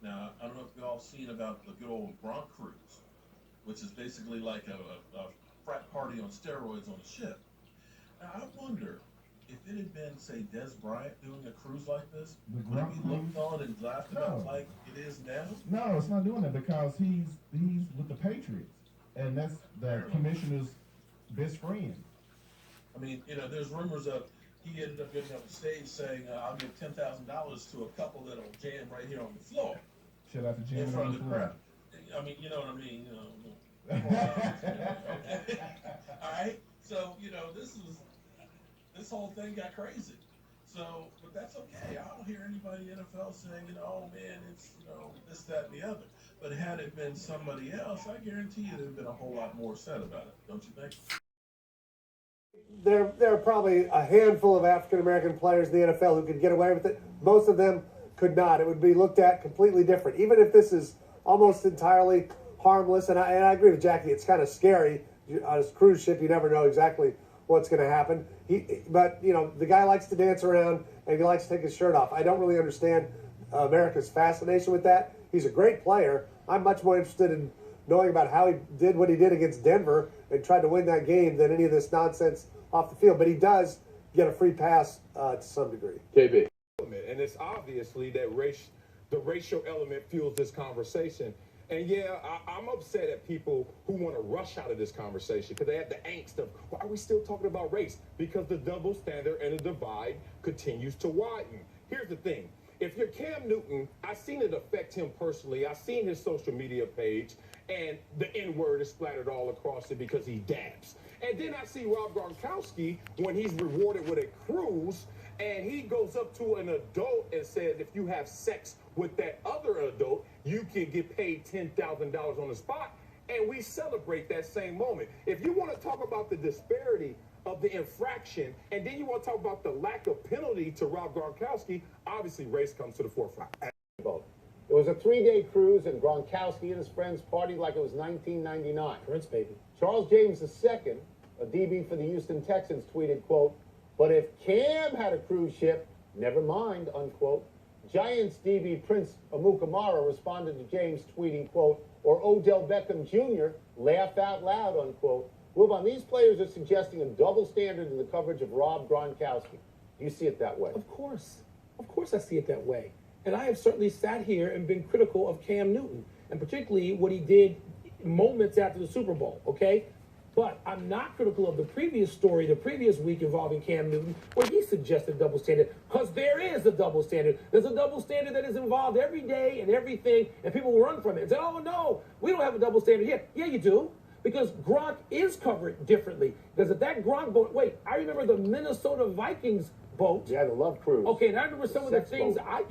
Now, I don't know if you all seen about the good old Gronk Cruise, which is basically like a frat party on steroids on a ship. Now, I wonder if it had been, say, Des Bryant doing a cruise like this, would it be looked on and laughed about like it is now? No, it's not doing that because he's with the Patriots, and that's the commissioner's best friend. I mean, there's rumors of he ended up getting up the stage saying, "I'll give $10,000 to a couple that'll jam right here on the floor." Shout out to Jim in front of the crowd. I mean, you know what I mean. All right. So this whole thing got crazy. So, but that's okay. I don't hear anybody in the NFL saying, "Oh man, it's this, that, and the other." But had it been somebody else, I guarantee you there'd been a whole lot more said about it. Don't you think? There are probably a handful of African-American players in the NFL who could get away with it. Most of them could not. It would be looked at completely different. Even if this is almost entirely harmless, and I agree with Jackie, it's kind of scary. On a cruise ship, you never know exactly what's going to happen. But the guy likes to dance around, and he likes to take his shirt off. I don't really understand America's fascination with that. He's a great player. I'm much more interested in knowing about how he did what he did against Denver and tried to win that game than any of this nonsense off the field. But he does get a free pass to some degree. KB. And it's obviously that the racial element fuels this conversation. And yeah, I'm upset at people who want to rush out of this conversation because they have the angst of, why are we still talking about race? Because the double standard and the divide continues to widen. Here's the thing. If you're Cam Newton, I've seen it affect him personally. I've seen his social media page, and the N-word is splattered all across it because he dabs. And then I see Rob Gronkowski when he's rewarded with a cruise, and he goes up to an adult and says, if you have sex with that other adult, you can get paid $10,000 on the spot. And we celebrate that same moment. If you want to talk about the disparity of the infraction, and then you want to talk about the lack of penalty to Rob Gronkowski, obviously race comes to the forefront. It was a 3-day cruise, and Gronkowski and his friends partied like it was 1999. Prince, baby. Charles James II, a DB for the Houston Texans, tweeted, quote, "But if Cam had a cruise ship, never mind," unquote. Giants DB Prince Amukamara responded to James, tweeting, quote, "Or Odell Beckham Jr., laugh out loud," unquote. Wilbon, these players are suggesting a double standard in the coverage of Rob Gronkowski. Do you see it that way? Of course. Of course I see it that way. And I have certainly sat here and been critical of Cam Newton, and particularly what he did moments after the Super Bowl, okay? But I'm not critical of the previous story, the previous week involving Cam Newton, where he suggested double standard, because there is a double standard. There's a double standard that is involved every day and everything, and people run from it and say, oh, no, we don't have a double standard here. Yeah, you do, because Gronk is covered differently. Because if that Gronk boat, wait, I remember the Minnesota Vikings boat. Yeah, the Love Cruise. Okay, and I remember some of the things, I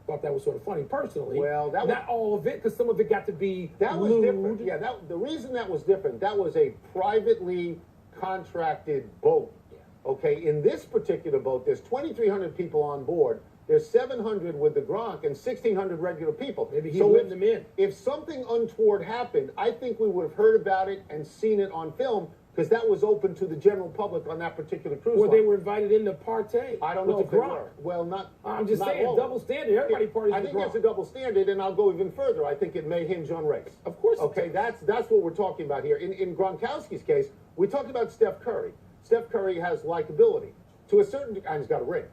thought that was sort of funny personally. Well, that was not all of it, because some of it got to be that was lewd. different. Yeah, the reason that was different, that was a privately contracted boat. Yeah. Okay, in this particular boat, there's 2,300 people on board. There's 700 with the Gronk and 1,600 regular people. Maybe he let them in. If something untoward happened, I think we would have heard about it and seen it on film, because that was open to the general public on that particular cruise line. Or they were invited in to partay. I don't know with if the they Gronk. were. Well, not. I'm just not saying, all. double standard. Everybody parties I with think the there's Gronk. a double standard, and I'll go even further. I think it may hinge on race. Of course. Okay, that's what we're talking about here. In Gronkowski's case, we talked about Steph Curry. Steph Curry has likability. To a certain degree, and he's got a ring.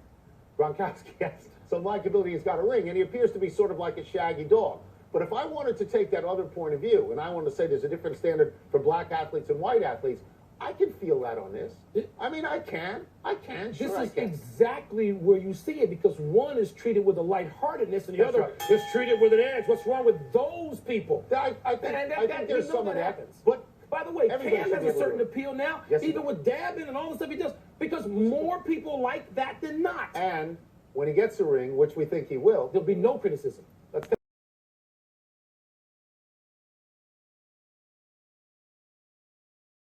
Gronkowski has some likability, he's got a ring, and he appears to be sort of like a shaggy dog. But if I wanted to take that other point of view, and I want to say there's a different standard for black athletes and white athletes, I can feel that on this. I mean, I can. Sure, This is exactly where you see it, because one is treated with a lightheartedness and the other is treated with an edge. What's wrong with those people? I think there's some of that. Happens. But by the way, Cam has a certain appeal now, yes, even with dabbing and all the stuff he does, because more people like that than not. And when he gets a ring, which we think he will, There'll be no criticism.